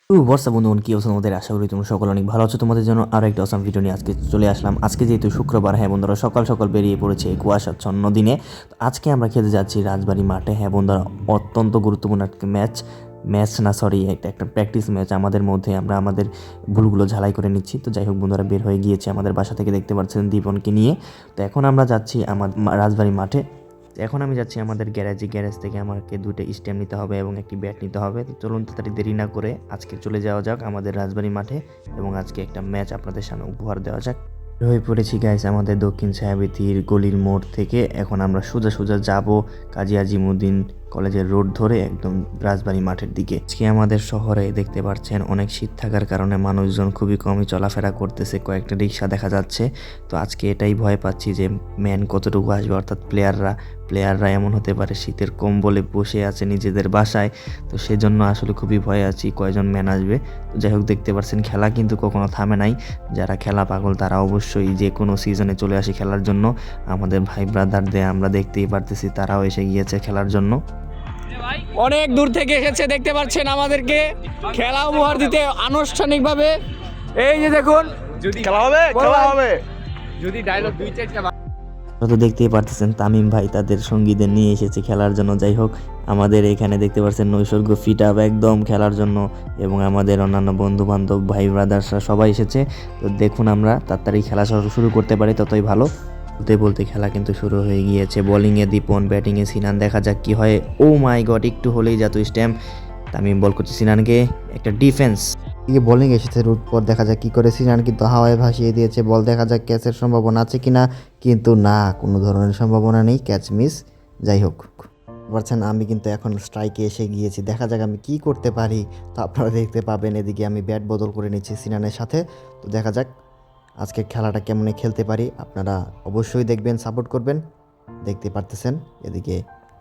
WhatsApp বন্ধুগণ, কি অবস্থা তোমাদের? আশা করি তোমরা সকলে অনেক ভালো আছো। তোমাদের জন্য আরও একটা অসাম ভিডিও নিয়ে আজকে চলে আসলাম। আজকে যেহেতু শুক্রবার, হ্যাঁ বন্ধুরা, সকাল সকাল বেরিয়ে পড়েছে এই কুয়াশাচ্ছন্ন দিনে। তো আজকে আমরা খেলতে যাচ্ছি রাজবাড়ী মাঠে। হ্যাঁ বন্ধুরা, অত্যন্ত গুরুত্বপূর্ণ একটা ম্যাচ না, সরি, একটা প্র্যাকটিস ম্যাচ আমাদের মধ্যে। আমরা আমাদের ভুলগুলো ঝালাই করে নিচ্ছি। তো যাই হোক বন্ধুরা, বের হয়ে গিয়েছে আমাদের বাসা থেকে, দেখতে পাচ্ছেন দীপনকে নিয়ে। তো এখন আমরা যাচ্ছি আমার রাজবাড়ী মাঠে। এখন আমি যাচ্ছি আমাদের গ্যারেজ থেকে আমাকে দুটো স্ট্যাম্প নিতে হবে এবং একটি ব্যাট নিতে হবে। তো চলুন তাড়াতাড়ি দেরি না করে আজকে চলে যাওয়া যাক আমাদের রাজবাড়ী মাঠে এবং আজকে একটা ম্যাচ আপনাদের সামনে উপহার দেওয়া যাক। হয়ে পড়েছি গাইস আমাদের দক্ষিণ ছায়াবীথির গলির মোড় থেকে। এখন আমরা সোজা যাব কাজী আজিমুদ্দিন কলেজের রোড ধরে একদম রাজবাড়ী মাঠের দিকে। আজকে আমাদের শহরে দেখতে পাচ্ছেন অনেক শীত থাকার কারণে মানুষজন খুবই কমই চলাফেরা করতেছে, কয়েকটা রিক্সা দেখা যাচ্ছে। তো আজকে এটাই ভয় পাচ্ছি যে ম্যান কতটুকু আসবে, অর্থাৎ প্লেয়াররা এমন হতে পারে শীতের কম্বলে বসে আছে নিজেদের বাসায়। তো সেজন্য আসলে খুবই ভয় আছি কয়জন ম্যান আসবে। তো যাই হোক, দেখতে পাচ্ছেন খেলা কিন্তু কখনো থামে নাই। যারা খেলা পাগল তারা অবশ্যই যে কোনো সিজনে চলে আসে খেলার জন্য। আমাদের ভাই ব্রাদারদের আমরা দেখতেই পারতেছি, তারাও এসে গিয়েছে খেলার জন্য। অনেক দূর থেকে এসেছে, দেখতে পাচ্ছেন আমাদেরকে খেলা উপহার দিতে আনুষ্ঠানিকভাবে। এই যে দেখুন, যদি খেলা হবে যদি ডায়লগ দুই চারটা আপনারা তো দেখতেই পারতেছেন তামিম ভাই তাদের সঙ্গীদের নিয়ে এসেছে খেলার জন্য। যাই হোক, আমাদের এখানে দেখতে পাচ্ছেন নৈসর্গ ফিট আপ একদম খেলার জন্য, এবং আমাদের অন্যান্য বন্ধু বান্ধব ভাই ব্রাদার্সরা সবাই এসেছে। তো দেখুন, আমরা তাড়াতাড়ি খেলা শুরু করতে পারি ততই ভালো। বলতে বলতে খেলা কিন্তু শুরু হয়ে গিয়েছে। বোলিংয়ে দীপন, ব্যাটিংয়ে সিনান, দেখা যাক কি হয়। ও মাই গড, একটু হলেই যেত স্ট্যাম্প। তামিম বল করছে সিনানকে, একটা ডিফেন্স। দিকে বোলিং এসেছে রুট পর, দেখা যাক কি করে। সিনান কিন্তু হাওয়ায় ভাসিয়ে দিয়েছে বল, দেখা যাক ক্যাচের সম্ভাবনা আছে কিনা, কিন্তু না, কোনো ধরনের সম্ভাবনা নেই, ক্যাচ মিস। যাই হোক, পারছেন আমি কিন্তু এখন স্ট্রাইকে এসে গিয়েছি, দেখা যাক আমি কি করতে পারি। তো আপনারা দেখতে পাবেন এদিকে আমি ব্যাট বদল করে নিচ্ছি সিনানের সাথে। তো দেখা যাক আজকে খেলাটা কেমনে খেলতে পারি। আপনারা অবশ্যই দেখবেন, সাপোর্ট করবেন। দেখতে পারতেছেন এদিকে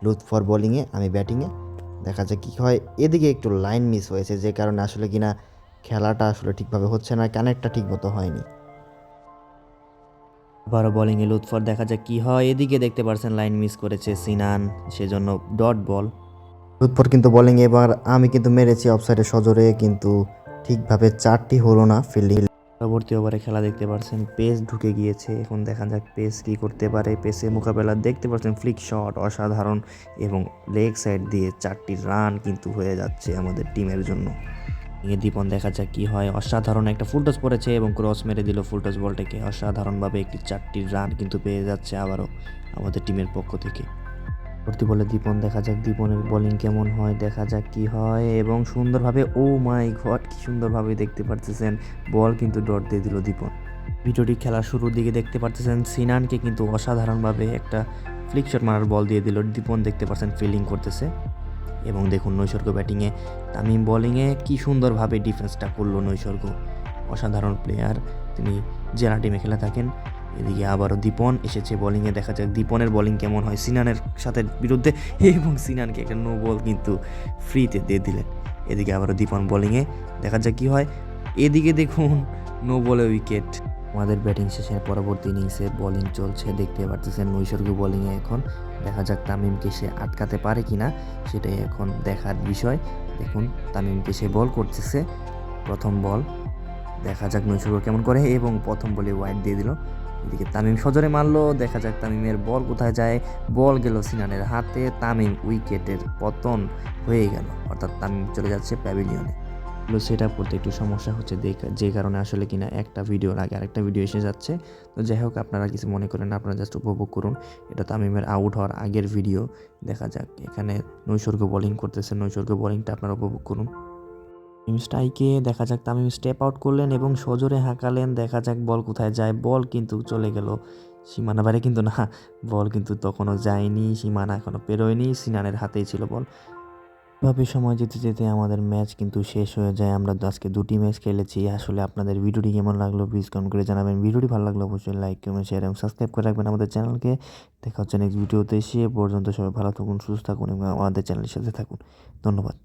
লুৎফর বোলিংয়ে, আমি ব্যাটিংয়ে। দেখা যাক কী হয়। এদিকে একটু লাইন মিস হয়েছে, যে কারণে আসলে কিনা খেলাটা আসলে ঠিকভাবে হচ্ছে না, কানেক্টটা ঠিক মতো হয়নি। আবারও বোলিংয়ে লুৎফর, দেখা যাক কি হয়। এদিকে দেখতে পাচ্ছেন লাইন মিস করেছে সিনান, সেজন্য ডট বল। লুৎফর কিন্তু বোলিং, এবার আমি কিন্তু মেরেছি অফসাইডে সজোরে, কিন্তু ঠিকভাবে চারটি হলো না ফিল্ডিং। পরবর্তী ওভারে খেলা দেখতে পাচ্ছেন পেস ঢুকে গিয়েছে। এখন দেখা যাক পেস কি করতে পারে। পেসে মোকাবেলা দেখতে পাচ্ছেন ফ্লিক শট অসাধারণ, এবং লেগ সাইড দিয়ে 4টি রান কিন্তু হয়ে যাচ্ছে আমাদের টিমের জন্য। দীপন, দেখা যাক কি হয়। অসাধারণ একটা ফুলটস পড়েছে এবং ক্রস মেরে দিল ফুলটস বলটাকে। অসাধারণভাবে একটি 4টি রান কিন্তু পেয়ে যাচ্ছে আবারও আমাদের টিমের পক্ষ থেকে। পরবর্তী বলে দীপন, দেখা যাক দীপনের বোলিং কেমন হয়, দেখা যাক কি হয়। এবং সুন্দরভাবে, ও মাই গড, কি সুন্দরভাবে দেখতে পারতেছেন বল কিন্তু ডট দিয়ে দিল দীপন। ভিডিওটি খেলার শুরুর দিকে দেখতে পারতেছেন সিনানকে কিন্তু অসাধারণভাবে একটা ফ্লিক শট মারার বল দিয়ে দিল দীপন, দেখতে পাচ্ছেন ফিল্ডিং করতেছে। এবং দেখুন নৈসর্গ ব্যাটিংয়ে, তামিম বোলিংয়ে কি সুন্দরভাবে ডিফেন্সটা করলো নৈসর্গ। অসাধারণ প্লেয়ার, তিনি জেলা টিমে খেলে থাকেন। এদিকে আবারও দীপন এসেছে বোলিংয়ে, দেখা যাক দীপনের বোলিং কেমন হয় সিনানের সাথে বিরুদ্ধে, এবং সিনানকে একটা নো বল কিন্তু ফ্রিতে দিয়ে দিলেন। এদিকে আবারও দীপন বোলিংয়ে, দেখা যাক কী হয়। এদিকে দেখুন নো বলে উইকেট। আমাদের ব্যাটিং শেষে পরবর্তী ইনিংসে বোলিং চলছে, দেখতে পারতেছেন নৈসর্গ বোলিংয়ে। এখন দেখা যাক তামিমকে সে আটকাতে পারে কিনা, সেটাই এখন দেখার বিষয়। দেখুন তামিমকে সে বল করতেছে, প্রথম বল, দেখা যাক নৈসর্গ কেমন করে, এবং প্রথম বলে ওয়াইড দিয়ে দিল। এদিকে তামিম সজোরে মারলো, দেখা যাক তামিমের বল কোথায় যায়। বল গেল সিনানের হাতে, তামিম উইকেটের পতন হয়ে গেল, অর্থাৎ তামিম চলে যাচ্ছে প্যাভিলিয়নে। সেট আপ করতে একটু সমস্যা হচ্ছে, যে কারণে আসলে কিনা একটা ভিডিওর আগে আরেকটা ভিডিও এসে যাচ্ছে। তো যাই হোক, আপনারা কিছু মনে করেন, আপনারা জাস্ট উপভোগ করুন। এটা তামিমের আউট হওয়ার আগের ভিডিও। দেখা যাক এখানে নৈসর্গ বোলিং করতেছে, নৈসর্গ বোলিংটা আপনারা উপভোগ করুন। স্ট্রাইকে, দেখা যাক তামিম স্টেপ আউট করলেন এবং সজোরে হাঁকালেন, দেখা যাক বল কোথায় যায়। বল কিন্তু চলে গেল সীমানা বাইরে, কিন্তু না, বল কিন্তু তখনও যায়নি, সীমানা এখনও পেরোয়নি, সিনানের হাতেই ছিল বল। এভাবে সময় যেতে যেতে আমাদের ম্যাচ কিন্তু শেষ হয়ে যায়। আমরা আজকে 2টি ম্যাচ খেলেছি। আসলে আপনাদের ভিডিওটি কেমন লাগলো প্লিজ কমেন্ট করে জানাবেন। ভিডিওটি ভালো লাগলে অবশ্যই লাইক, কমেন্ট, শেয়ার এবং সাবস্ক্রাইব করে রাখবেন আমাদের চ্যানেলকে। দেখা হচ্ছে নেক্সট ভিডিওতে। সে পর্যন্ত সবাই ভালো থাকুন, সুস্থ থাকুন এবং আমাদের চ্যানেলের সাথে থাকুন। ধন্যবাদ।